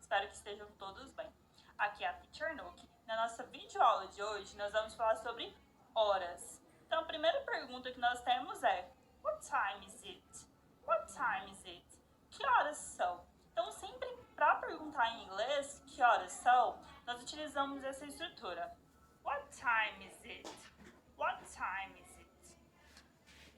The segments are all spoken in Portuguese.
Espero que estejam todos bem. Aqui é a Teacher Nuke. Na nossa videoaula de hoje, nós vamos falar sobre horas. Então, a primeira pergunta que nós temos é: What time is it? What time is it? Que horas são? Então, sempre para perguntar em inglês que horas são, nós utilizamos essa estrutura. What time is it? What time is it?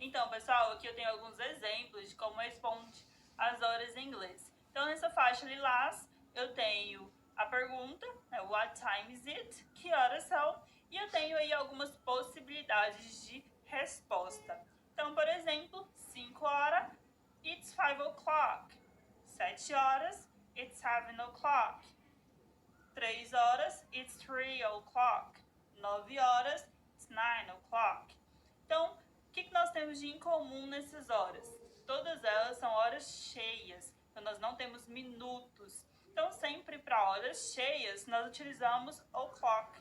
Então, pessoal, aqui eu tenho alguns exemplos de como responde as horas em inglês. Então, nessa faixa lilás, eu tenho a pergunta, né, What time is it? Que horas são? E eu tenho aí algumas possibilidades de resposta. Então, por exemplo, 5 horas, it's 5 o'clock. 7 horas, it's 7 o'clock. 3 horas, it's 3 o'clock. 9 horas, it's 9 o'clock. Então, o que nós temos de incomum nessas horas? Todas elas são horas cheias, então nós não temos minutos. Então, sempre para horas cheias, nós utilizamos o'clock.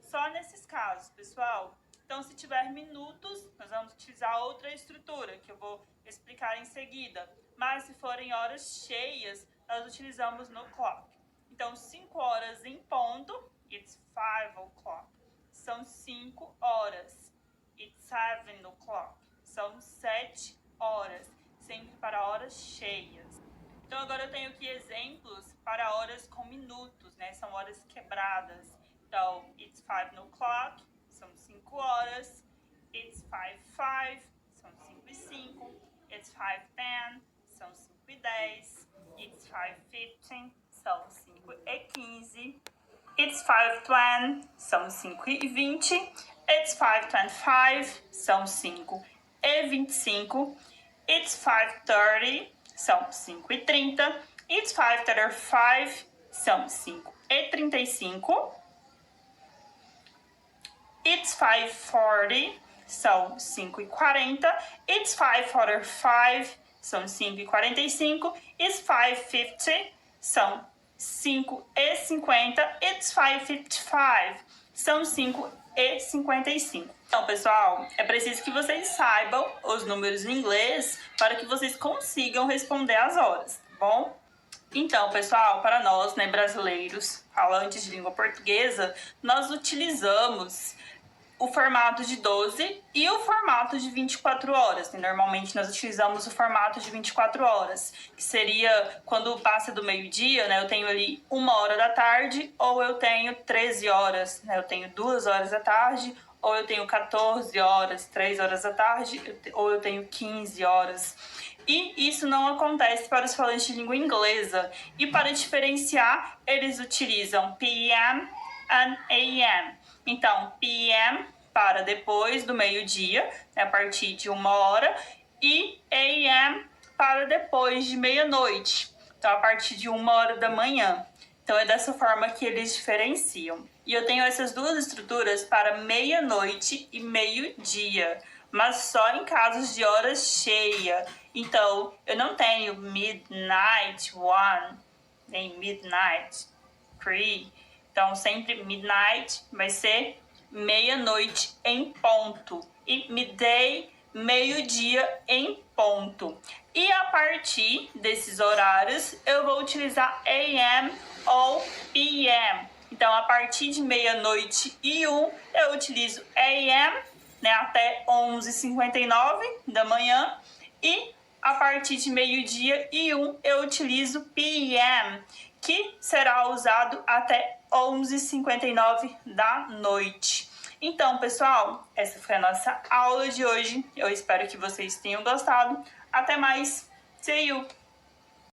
Só nesses casos, pessoal. Então, se tiver minutos, nós vamos utilizar outra estrutura, que eu vou explicar em seguida. Mas, se forem horas cheias, nós utilizamos no clock. Então, 5 horas em ponto, it's 5 o'clock. São 5 horas. It's 7 o'clock. São 7 horas, sempre para horas cheias. Então, agora eu tenho aqui exemplos para horas com minutos, né? São horas quebradas. Então, it's 5 o'clock, são 5 horas. It's 5:05, são 5 e 5. It's 5:10, são 5 e 10. It's 5:15, são 5 e 15. It's 5:20, são 5 e 20. It's 5:25, são 5 e 25. It's 5:30, são 5 e 30. It's 5:35, são 5 e 35. It's 5:40, são 5 e 40. It's 5:45, são 5 e 45. It's 5:50, são 5 e 50. It's 5:55, são 5 e 55. Então, pessoal, é preciso que vocês saibam os números em inglês para que vocês consigam responder as horas, tá bom? Então, pessoal, para nós, né, brasileiros, falantes de língua portuguesa, nós utilizamos o formato de 12 e o formato de 24 horas. E normalmente nós utilizamos o formato de 24 horas, que seria quando passa do meio-dia, né? Eu tenho ali 1 hora da tarde, ou eu tenho 13 horas, né? Eu tenho 2 horas da tarde, ou eu tenho 14 horas, 3 horas da tarde, ou eu tenho 15 horas. E isso não acontece para os falantes de língua inglesa. E para diferenciar, eles utilizam PM and AM. Então, PM para depois do meio-dia, né, a partir de 1 hora, e AM para depois de meia-noite, então a partir de 1 hora da manhã. Então é dessa forma que eles diferenciam. E eu tenho essas duas estruturas para meia-noite e meio-dia, mas só em casos de hora cheia. Então, eu não tenho midnight 1, nem midnight 3. Então, sempre midnight vai ser meia-noite em ponto. E midday, meio-dia em ponto. E a partir desses horários, eu vou utilizar AM ou PM. Então, a partir de meia-noite e 1, eu utilizo AM, né, até 11h59 da manhã. E a partir de meio-dia e 1, eu utilizo PM, que será usado até 11h59 da noite. Então, pessoal, essa foi a nossa aula de hoje. Eu espero que vocês tenham gostado. Até mais. See you!